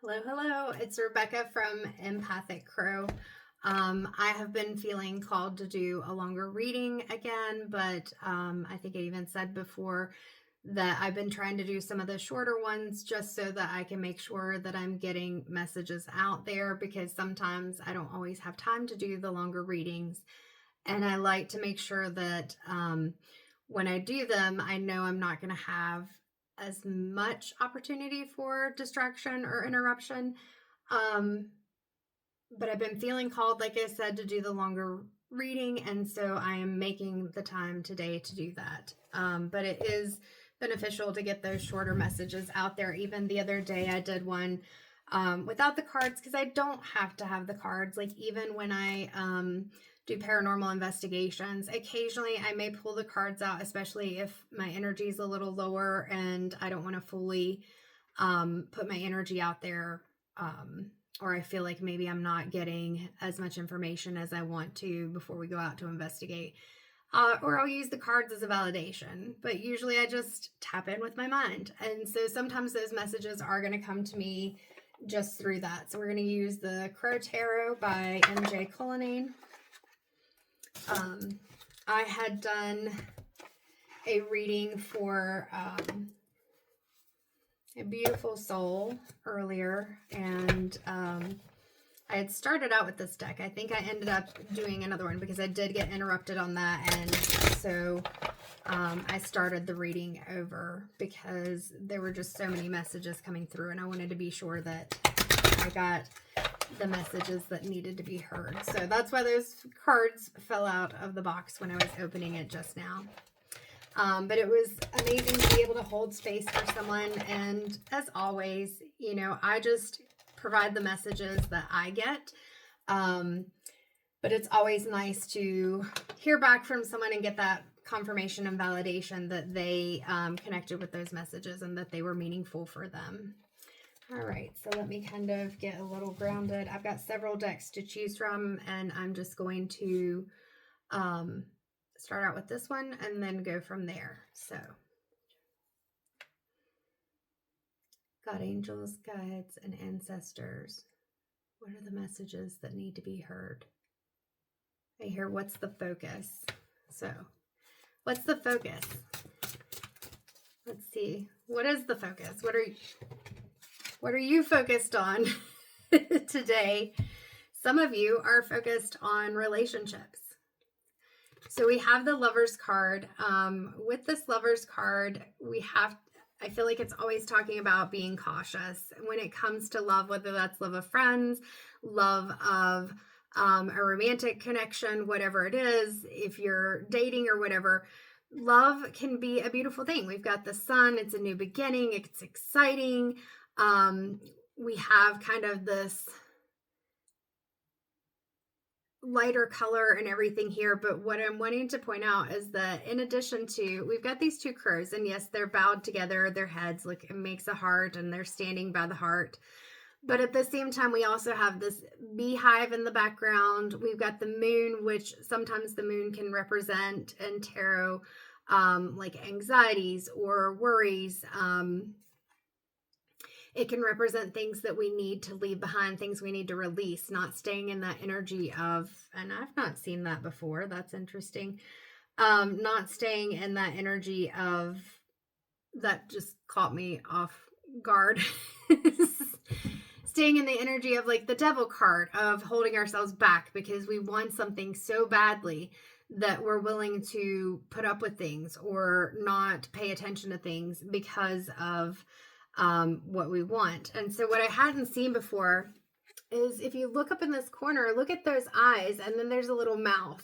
Hello, hello. It's Rebecca from Empathic Crow. I have been feeling called to do a longer reading again, but I think I even said before that I've been trying to do some of the shorter ones just so that I can make sure that I'm getting messages out there, because sometimes I don't always have time to do the longer readings. And I like to make sure that when I do them, I know I'm not going to have as much opportunity for distraction or interruption. Um, but I've been feeling called, like I said, to do the longer reading, and so I am making the time today to do that. But it is beneficial to get those shorter messages out there. Even the other day, I did one without the cards, because I don't have to have the cards. Like, even when I do paranormal investigations, occasionally I may pull the cards out, especially if my energy is a little lower and I don't want to fully put my energy out there, or I feel like maybe I'm not getting as much information as I want to before we go out to investigate. Or I'll use the cards as a validation, but usually I just tap in with my mind. And so sometimes those messages are going to come to me just through that. So we're going to use the Crow Tarot by MJ Cullinane. I had done a reading for A Beautiful Soul earlier, and I had started out with this deck. I think I ended up doing another one because I did get interrupted on that, and so I started the reading over because there were just so many messages coming through, and I wanted to be sure that I got the messages that needed to be heard. So that's why those cards fell out of the box when I was opening it just now. But it was amazing to be able to hold space for someone. And as always, I just provide the messages that I get. But it's always nice to hear back from someone and get that confirmation and validation that they connected with those messages and that they were meaningful for them. All right, so let me kind of get a little grounded. I've got several decks to choose from, and I'm just going to start out with this one and then go from there. So, God, angels, guides, and ancestors, what are the messages that need to be heard? I hear, what's the focus? So, what's the focus? Let's see. What is the focus? What are you focused on today? Some of you are focused on relationships. So we have the Lover's card. With this Lover's card, I feel like it's always talking about being cautious when it comes to love, whether that's love of friends, love of a romantic connection, whatever it is, if you're dating or whatever. Love can be a beautiful thing. We've got the sun. It's a new beginning. It's exciting. We have kind of this lighter color and everything here, but what I'm wanting to point out is that in addition to, we've got these two crows, and yes, they're bowed together, their heads look, it makes a heart, and they're standing by the heart. But at the same time, we also have this beehive in the background. We've got the moon, which sometimes the moon can represent in tarot like anxieties or worries. It can represent things that we need to leave behind, things we need to release, not staying in that energy of, and I've not seen that before. That's interesting. Not staying in that energy of, that just caught me off guard. Staying in the energy of like the Devil card, of holding ourselves back because we want something so badly that we're willing to put up with things or not pay attention to things because of what we want. And so what I hadn't seen before is, if you look up in this corner, look at those eyes, and then there's a little mouth.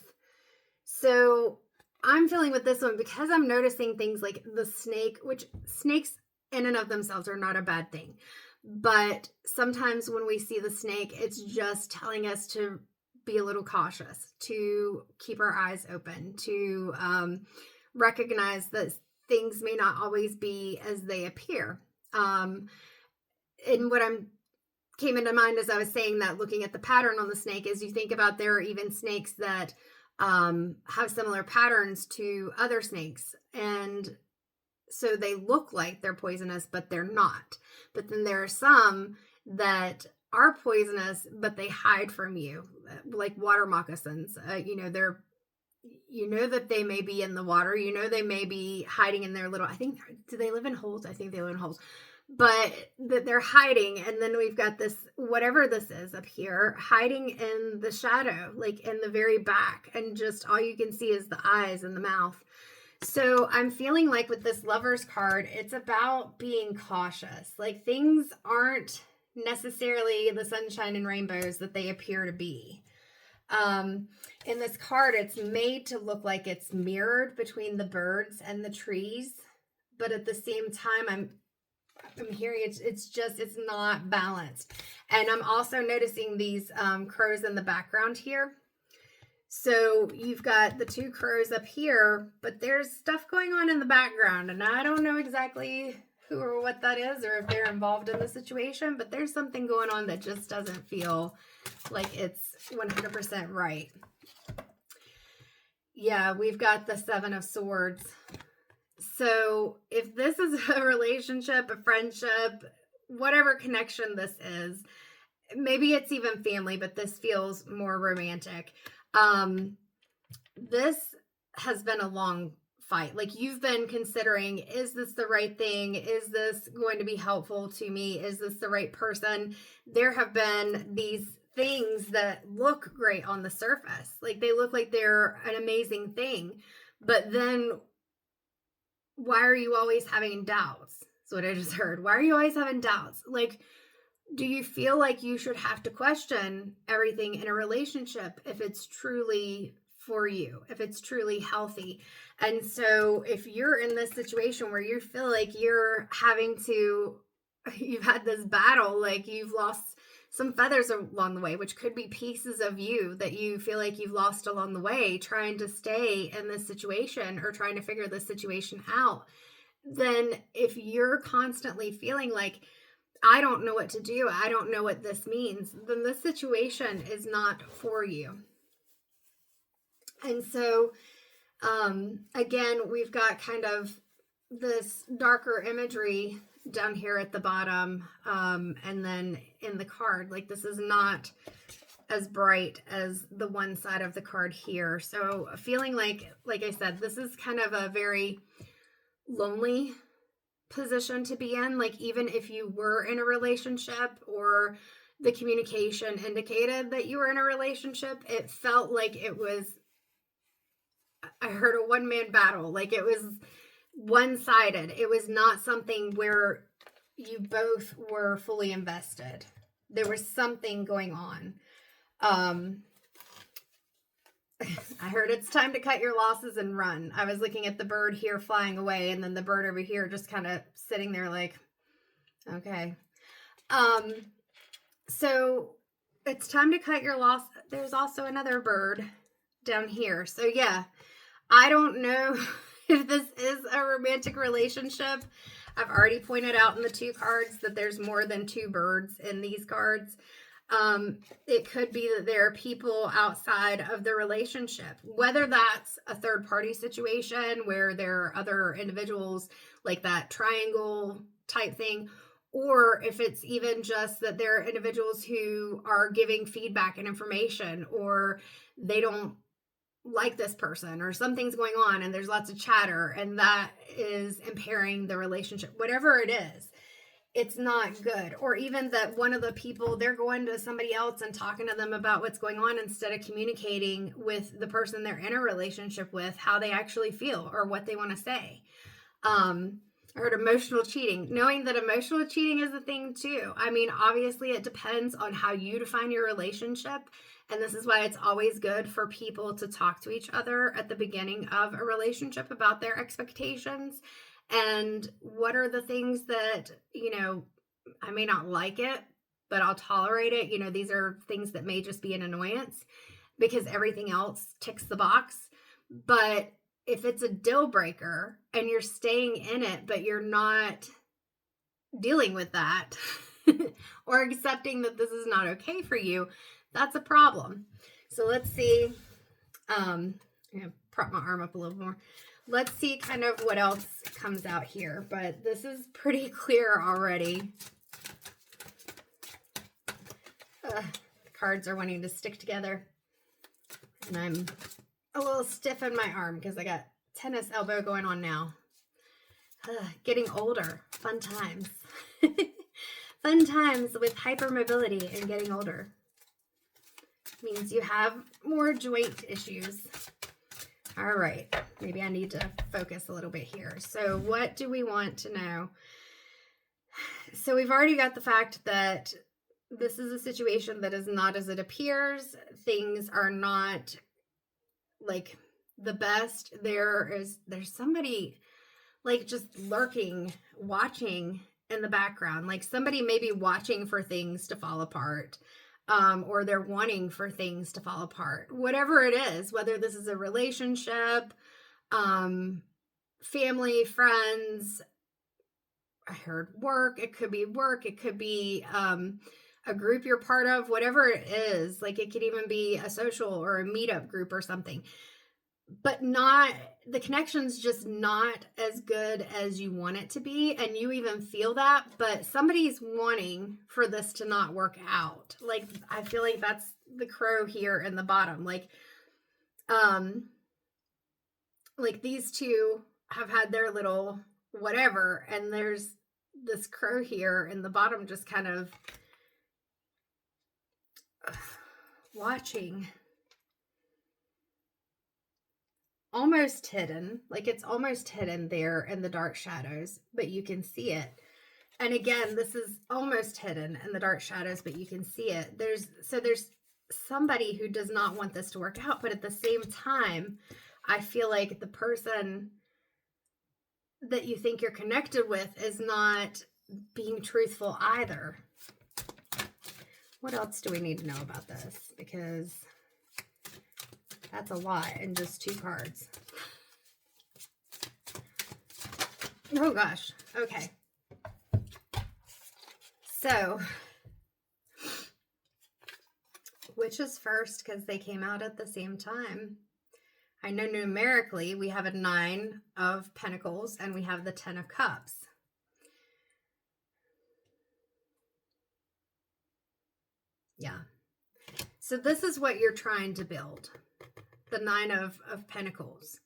So I'm feeling with this one, because I'm noticing things like the snake, which snakes in and of themselves are not a bad thing. But sometimes when we see the snake, it's just telling us to be a little cautious, to keep our eyes open, to recognize that things may not always be as they appear. And what came into mind as I was saying that, looking at the pattern on the snake, is you think about, there are even snakes that have similar patterns to other snakes, and so they look like they're poisonous, but they're not. But then there are some that are poisonous, but they hide from you, like water moccasins. You know that they may be in the water. You know they may be hiding in their little, I think, do they live in holes? I think they live in holes. But that they're hiding, and then we've got this, whatever this is up here, hiding in the shadow, like in the very back, and just all you can see is the eyes and the mouth. So I'm feeling like with this Lovers card, it's about being cautious. Like things aren't necessarily the sunshine and rainbows that they appear to be. In this card, it's made to look like it's mirrored between the birds and the trees, but at the same time, I'm hearing it's not balanced. And I'm also noticing these crows in the background here. So you've got the two crows up here, but there's stuff going on in the background, and I don't know exactly who or what that is, or if they're involved in the situation, but there's something going on that just doesn't feel like it's 100% right. Yeah, we've got the Seven of Swords. So if this is a relationship, a friendship, whatever connection this is, maybe it's even family, but this feels more romantic. This has been a long fight. Like you've been considering, is this the right thing? Is this going to be helpful to me? Is this the right person? There have been these things that look great on the surface. Like they look like they're an amazing thing. But then why are you always having doubts? That's what I just heard. Why are you always having doubts? Like, do you feel like you should have to question everything in a relationship if it's truly for you, if it's truly healthy? And so if you're in this situation where you feel like you've had this battle, like you've lost some feathers along the way, which could be pieces of you that you feel like you've lost along the way, trying to stay in this situation or trying to figure this situation out, then if you're constantly feeling like, I don't know what to do, I don't know what this means, then this situation is not for you. And so, again, we've got kind of this darker imagery down here at the bottom, and then in the card, like this is not as bright as the one side of the card here. So feeling like I said, this is kind of a very lonely position to be in. Like even if you were in a relationship or the communication indicated that you were in a relationship, it felt like it was, I heard a one-man battle. Like it was one-sided. It was not something where you both were fully invested. There was something going on. I heard it's time to cut your losses and run. I was looking at the bird here flying away, and then the bird over here just kind of sitting there like, okay. So it's time to cut your loss. There's also another bird down here. So yeah, I don't know if this is a romantic relationship. I've already pointed out in the two cards that there's more than two birds in these cards. It could be that there are people outside of the relationship, whether that's a third party situation where there are other individuals, like that triangle type thing, or if it's even just that there are individuals who are giving feedback and information, or they don't like this person, or something's going on and there's lots of chatter and that is impairing the relationship. Whatever it is, it's not good. Or even that one of the people, they're going to somebody else and talking to them about what's going on instead of communicating with the person they're in a relationship with how they actually feel or what they want to say. I heard emotional cheating, knowing that emotional cheating is a thing too. I mean, obviously it depends on how you define your relationship. And this is why it's always good for people to talk to each other at the beginning of a relationship about their expectations and what are the things that, I may not like it, but I'll tolerate it. These are things that may just be an annoyance because everything else ticks the box. But if it's a deal breaker and you're staying in it, but you're not dealing with that or accepting that this is not okay for you, that's a problem. So let's see. I'm going to prop my arm up a little more. Let's see kind of what else comes out here, but this is pretty clear already. The cards are wanting to stick together, and I'm a little stiff in my arm because I got tennis elbow going on now. Getting older, fun times. Fun times with hypermobility and getting older. Means you have more joint issues. All right, maybe I need to focus a little bit here. So what do we want to know? So we've already got the fact that this is a situation that is not as it appears. Things are not like the best. There's somebody like just lurking, watching in the background, like somebody maybe watching for things to fall apart, or they're wanting for things to fall apart, whatever it is, whether this is a relationship, family, friends. I heard work. It could be work. It could be a group you're part of, whatever it is. Like it could even be a social or a meetup group or something. But not, the connection's just not as good as you want it to be. And you even feel that, but somebody's wanting for this to not work out. Like, I feel like that's the crow here in the bottom. Like these two have had their little whatever, and there's this crow here in the bottom just kind of watching. Almost hidden, like it's almost hidden there in the dark shadows, but you can see it. And again, this is almost hidden in the dark shadows, but you can see it. There's somebody who does not want this to work out, but at the same time, I feel like the person that you think you're connected with is not being truthful either. What else do we need to know about this? Because that's a lot in just 2 cards. Oh gosh. Okay. So, which is first, because they came out at the same time. I know numerically we have a 9 of Pentacles and we have the 10 of Cups. Yeah. So this is what you're trying to build. The 9 of Pentacles.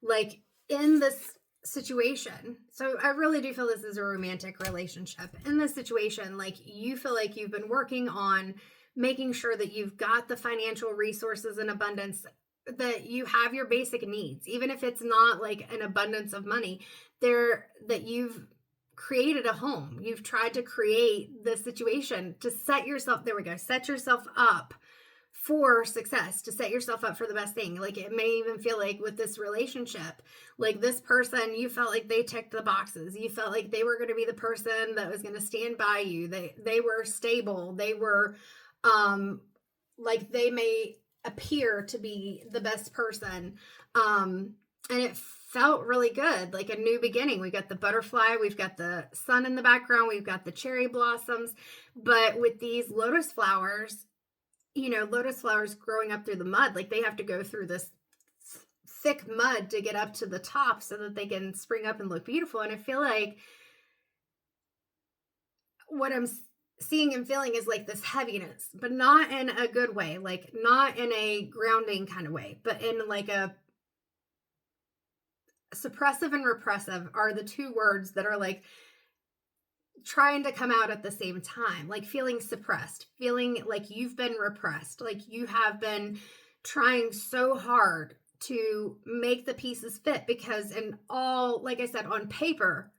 Like in this situation, so I really do feel this is a romantic relationship. In this situation, like you feel like you've been working on making sure that you've got the financial resources in abundance, that you have your basic needs, even if it's not like an abundance of money there, that you've created a home. You've tried to create the situation to set yourself, there we go, set yourself up for success, to set yourself up for the best thing. Like it may even feel like with this relationship, like this person, you felt like they ticked the boxes. You felt like they were going to be the person that was going to stand by you. They were stable. They were like they may appear to be the best person. And it felt really good, like a new beginning. We got the butterfly, we've got the sun in the background, we've got the cherry blossoms. But with these lotus flowers, you know, lotus flowers growing up through the mud, like they have to go through this thick mud to get up to the top so that they can spring up and look beautiful. And I feel like what I'm seeing and feeling is like this heaviness, but not in a good way, like not in a grounding kind of way, but in like a suppressive and repressive are the 2 words that are like trying to come out at the same time, like feeling suppressed, feeling like you've been repressed, like you have been trying so hard to make the pieces fit, because in all, like I said, on paper,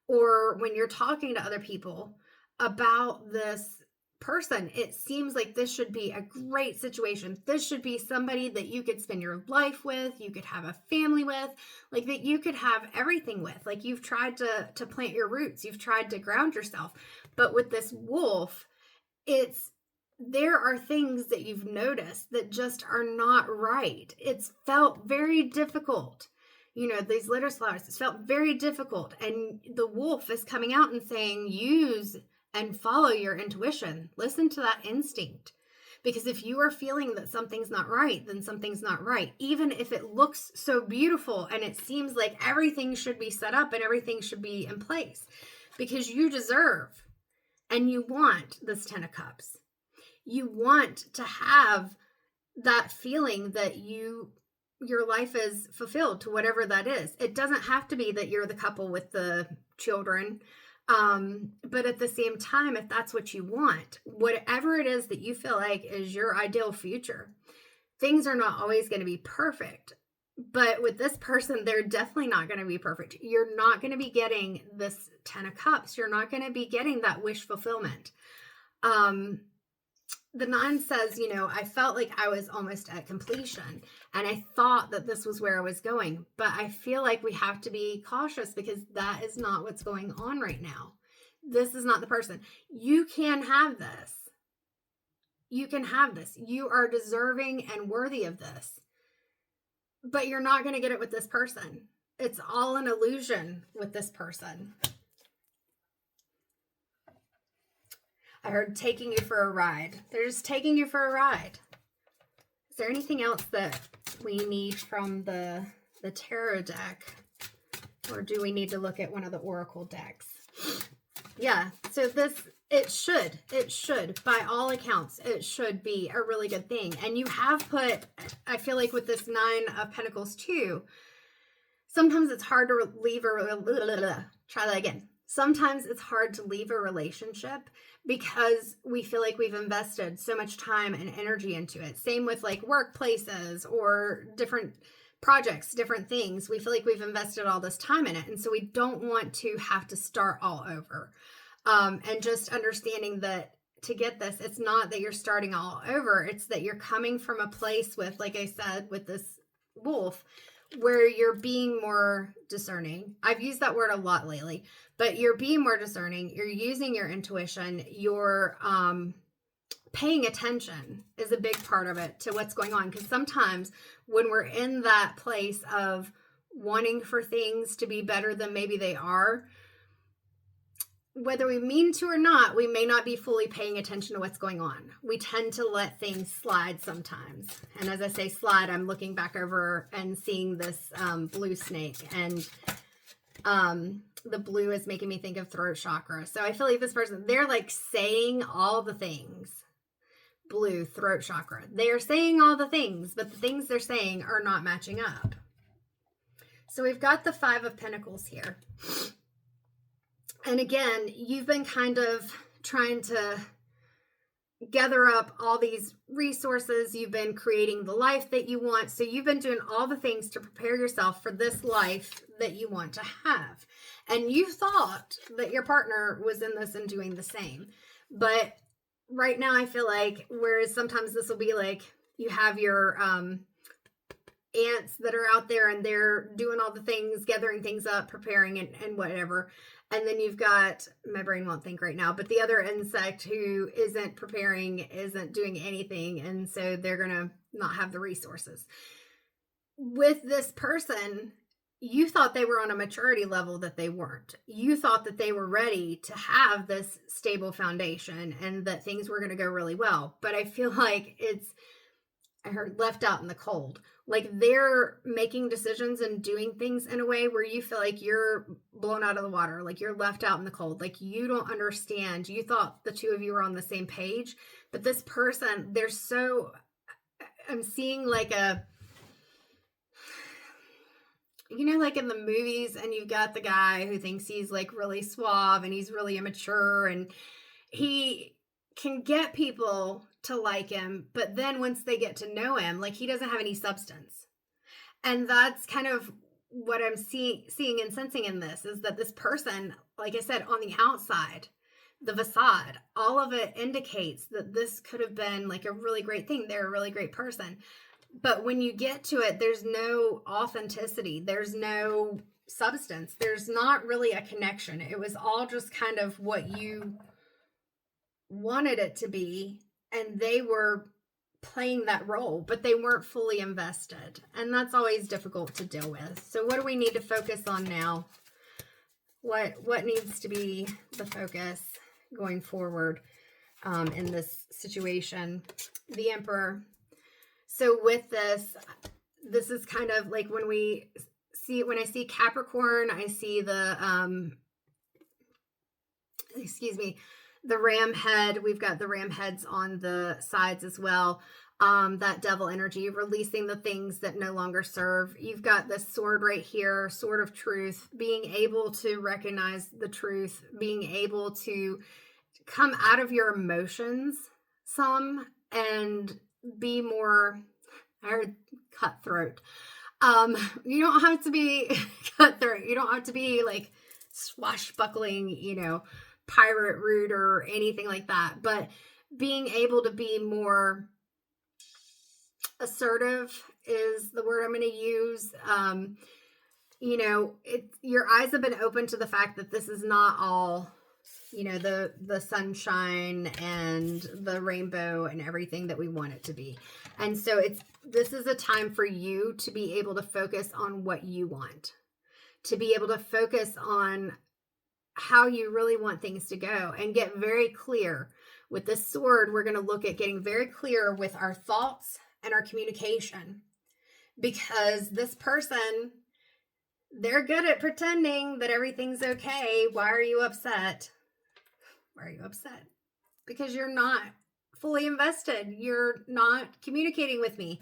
or when you're talking to other people about this person, it seems like this should be a great situation. This should be somebody that you could spend your life with, you could have a family with, like that you could have everything with. Like you've tried to plant your roots, you've tried to ground yourself. But with this wolf, there are things that you've noticed that just are not right. It's felt very difficult. You know, these lotus flowers, it's felt very difficult. And the wolf is coming out and saying, use and follow your intuition. Listen to that instinct, Because if you are feeling that something's not right, then something's not right. Even if it looks so beautiful and it seems like everything should be set up and everything should be in place, because you deserve and you want this 10 of Cups. You want to have that feeling that your life is fulfilled to whatever that is. It doesn't have to be that you're the couple with the children. But at the same time, if that's what you want, whatever it is that you feel like is your ideal future, things are not always going to be perfect. But with this person, they're definitely not going to be perfect. You're not going to be getting this 10 of Cups. You're not going to be getting that wish fulfillment. The 9 says, I felt like I was almost at completion and I thought that this was where I was going, but I feel like we have to be cautious because that is not what's going on right now. This is not the person. You can have this. You can have this. You are deserving and worthy of this, but you're not going to get it with this person. It's all an illusion with this person. I heard taking you for a ride. They're just taking you for a ride. Is there anything else that we need from the tarot deck? Or do we need to look at one of the oracle decks? Yeah, so it should, by all accounts, it should be a really good thing. And you have put, I feel like with this 9 of Pentacles too, sometimes it's hard to try that again. Sometimes it's hard to leave a relationship because we feel like we've invested so much time and energy into it. Same with like workplaces or different projects, different things. We feel like we've invested all this time in it. And so we don't want to have to start all over. And just understanding that to get this, it's not that you're starting all over. It's that you're coming from a place with, like I said, with this wolf, where you're being more discerning. I've used that word a lot lately, but you're being more discerning. You're using your intuition. You're paying attention is a big part of it to what's going on. Because sometimes when we're in that place of wanting for things to be better than maybe they are, whether we mean to or not, we may not be fully paying attention to what's going on. We tend to let things slide sometimes. And as I say slide, I'm looking back over and seeing this blue snake. And the blue is making me think of throat chakra. So I feel like this person, they're like saying all the things. Blue, throat chakra. They're saying all the things, but the things they're saying are not matching up. So we've got the 5 of Pentacles here. And again, you've been kind of trying to gather up all these resources. You've been creating the life that you want. So you've been doing all the things to prepare yourself for this life that you want to have. And you thought that your partner was in this and doing the same. But right now I feel like, whereas sometimes this will be like you have your ants that are out there and they're doing all the things, gathering things up, preparing and whatever. And then you've got, my brain won't think right now, but the other insect who isn't preparing, isn't doing anything. And so they're going to not have the resources. With this person, you thought they were on a maturity level that they weren't. You thought that they were ready to have this stable foundation and that things were going to go really well. But I feel like I heard left out in the cold. Like they're making decisions and doing things in a way where you feel like you're blown out of the water, like you're left out in the cold, like you don't understand. You thought the two of you were on the same page, but this person, I'm seeing like like in the movies, and you've got the guy who thinks he's like really suave and he's really immature and he can get people to like him, but then once they get to know him, like he doesn't have any substance. And that's kind of what I'm seeing and sensing in this, is that this person, like I said, on the outside, the facade, all of it indicates that this could have been like a really great thing. They're a really great person. But when you get to it, there's no authenticity. There's no substance. There's not really a connection. It was all just kind of what you wanted it to be, and they were playing that role, but they weren't fully invested, and that's always difficult to deal with. So what do we need to focus on now? What needs to be the focus going forward? in this situation. The Emperor. So with this is kind of like when I see Capricorn, I see the, the ram head. We've got the ram heads on the sides as well. That devil energy, releasing the things that no longer serve. You've got this sword right here, sword of truth, being able to recognize the truth, being able to come out of your emotions some and be more, I heard cutthroat. You don't have to be cutthroat. You don't have to be like swashbuckling, pirate rude or anything like that. But being able to be more assertive is the word I'm going to use. Your eyes have been open to the fact that this is not all, the sunshine and the rainbow and everything that we want it to be. And so this is a time for you to be able to focus on what you want, to be able to focus on how you really want things to go and get very clear. With this sword, we're going to look at getting very clear with our thoughts and our communication, because this person, they're good at pretending that everything's okay. Why are you upset? Why are you upset? Because you're not fully invested. You're not communicating with me.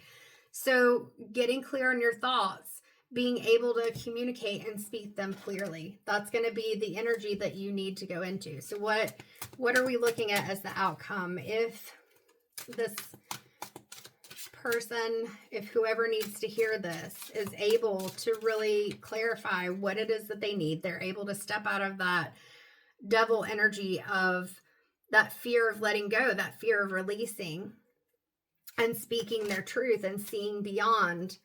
So getting clear on your thoughts, being able to communicate and speak them clearly, that's going to be the energy that you need to go into. So what are we looking at as the outcome? If this person, if whoever needs to hear this is able to really clarify what it is that they need, they're able to step out of that devil energy of that fear of letting go, that fear of releasing and speaking their truth and seeing beyond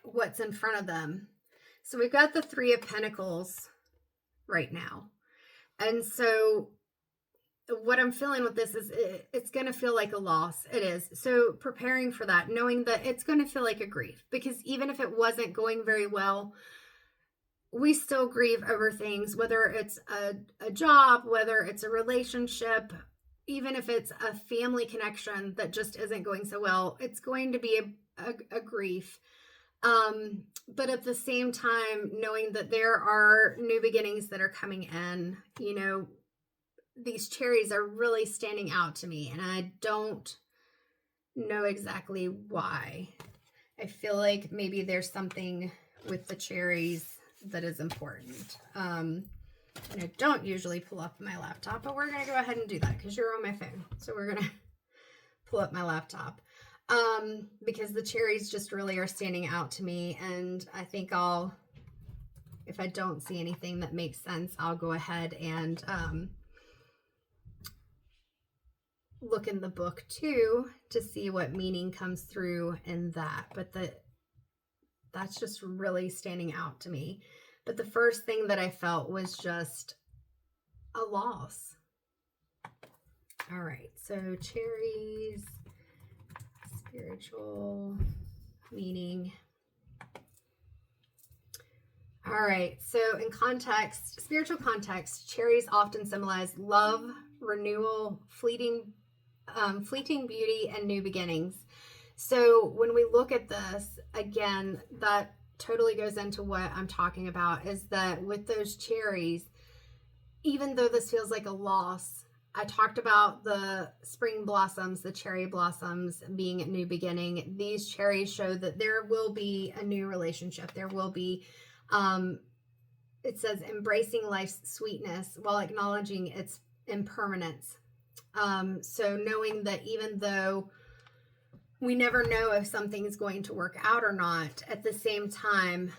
what's in front of them. So we've got the Three of Pentacles right now. And so what I'm feeling with this is it's going to feel like a loss. It is. So preparing for that, knowing that it's going to feel like a grief, because even if it wasn't going very well, we still grieve over things, whether it's a job, whether it's a relationship, even if it's a family connection that just isn't going so well, it's going to be a grief. But at the same time, knowing that there are new beginnings that are coming in, these cherries are really standing out to me, and I don't know exactly why. I feel like maybe there's something with the cherries that is important. And I don't usually pull up my laptop, but we're going to go ahead and do that because you're on my phone. So we're going to pull up my laptop because the cherries just really are standing out to me. And I think if I don't see anything that makes sense, I'll go ahead and look in the book too to see what meaning comes through in that. But that's just really standing out to me. But the first thing that I felt was just a loss. All right, so cherries, spiritual meaning. All right, so in context, spiritual context, cherries often symbolize love, renewal, fleeting beauty, and new beginnings. So when we look at this, again, that totally goes into what I'm talking about, is that with those cherries, even though this feels like a loss, I talked about the spring blossoms, the cherry blossoms being a new beginning. These cherries show that there will be a new relationship. There will be, it says, embracing life's sweetness while acknowledging its impermanence. So knowing that even though we never know if something's going to work out or not, at the same time,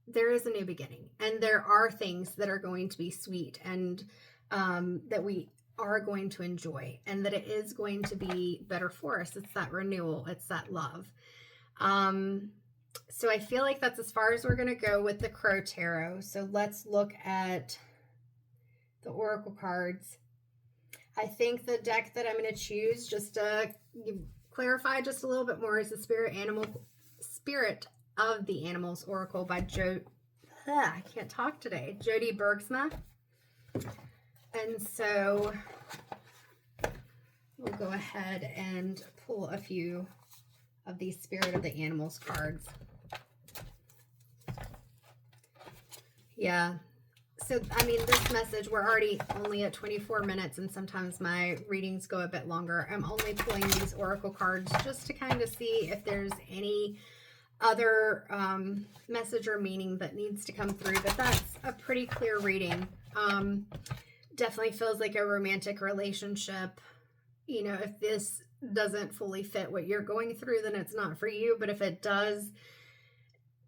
there is a new beginning, and there are things that are going to be sweet and that we are going to enjoy, and that it is going to be better for us. It's that renewal. It's that love. So I feel like that's as far as we're going to go with the Crow Tarot. So let's look at the Oracle cards. I think the deck that I'm going to choose, just to clarify just a little bit more, is the Spirit of the Animals Oracle by I can't talk today, Jody Bergsma. And so we'll go ahead and pull a few of these Spirit of the Animals cards. Yeah. So, I mean, this message, we're already only at 24 minutes, and sometimes my readings go a bit longer. I'm only pulling these oracle cards just to kind of see if there's any other message or meaning that needs to come through, but that's a pretty clear reading. Definitely feels like a romantic relationship. You know, if this doesn't fully fit what you're going through, then it's not for you. But if it does,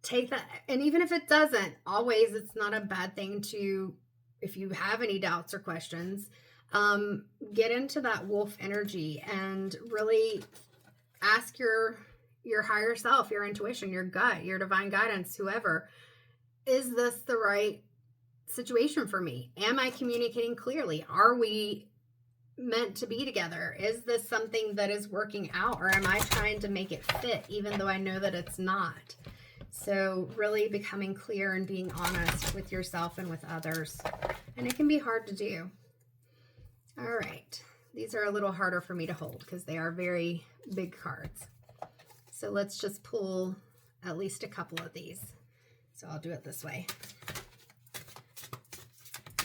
take that. And even if it doesn't, always, it's not a bad thing to, if you have any doubts or questions, get into that wolf energy and really ask your higher self, your intuition, your gut, your divine guidance, whoever, is this the right situation for me? Am I communicating clearly? Are we meant to be together? Is this something that is working out, or am I trying to make it fit even though I know that it's not? So really becoming clear and being honest with yourself and with others. And it can be hard to do. All right. These are a little harder for me to hold because they are very big cards. So let's just pull at least a couple of these. So I'll do it this way.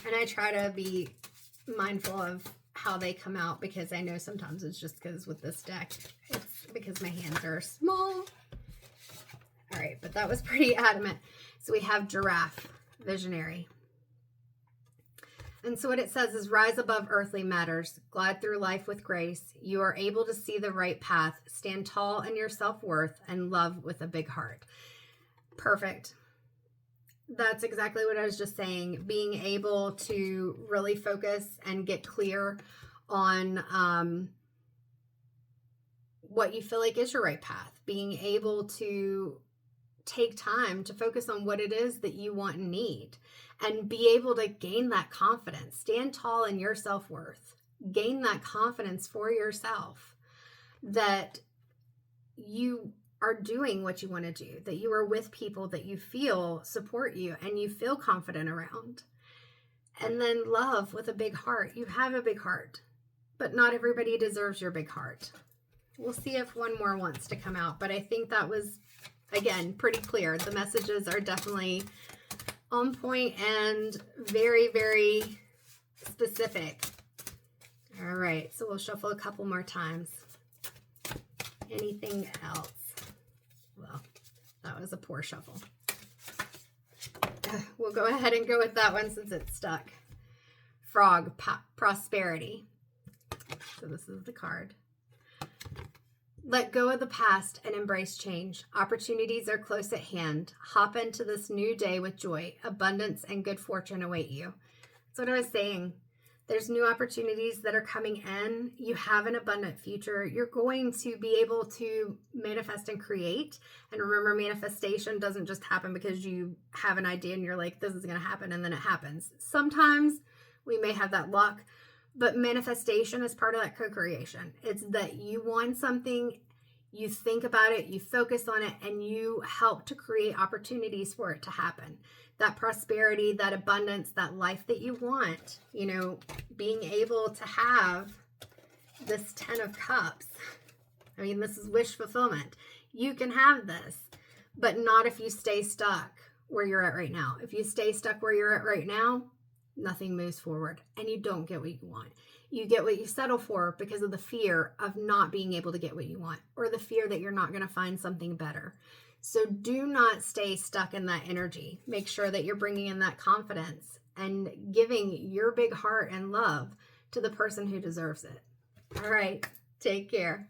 And I try to be mindful of how they come out, because I know sometimes it's just because with this deck, it's because my hands are small. All right, but that was pretty adamant. So we have Giraffe, Visionary. And so what it says is, rise above earthly matters, glide through life with grace. You are able to see the right path, stand tall in your self-worth, and love with a big heart. Perfect. That's exactly what I was just saying. Being able to really focus and get clear on what you feel like is your right path. Being able to take time to focus on what it is that you want and need, and be able to gain that confidence. Stand tall in your self-worth. Gain that confidence for yourself that you are doing what you want to do, that you are with people that you feel support you and you feel confident around. And then love with a big heart. You have a big heart, but not everybody deserves your big heart. We'll see if one more wants to come out, but I think that was, again, pretty clear. The messages are definitely on point and very, very specific. All right, so we'll shuffle a couple more times. Anything else? Well, that was a poor shuffle. We'll go ahead and go with that one since it's stuck. Frog, prosperity. So this is the card. Let go of the past and embrace change. Opportunities are close at hand. Hop into this new day with joy. Abundance and good fortune await you. That's what I was saying. There's new opportunities that are coming in. You have an abundant future. You're going to be able to manifest and create. And remember, manifestation doesn't just happen because you have an idea and you're like, this is going to happen, and then it happens. Sometimes we may have that luck, but manifestation is part of that co-creation. It's that you want something, you think about it, you focus on it, and you help to create opportunities for it to happen. That prosperity, that abundance, that life that you want, you know, being able to have this 10 of Cups. I mean, this is wish fulfillment. You can have this, but not if you stay stuck where you're at right now. If you stay stuck where you're at right now, nothing moves forward and you don't get what you want. You get what you settle for because of the fear of not being able to get what you want, or the fear that you're not going to find something better. So do not stay stuck in that energy. Make sure that you're bringing in that confidence and giving your big heart and love to the person who deserves it. All right, take care.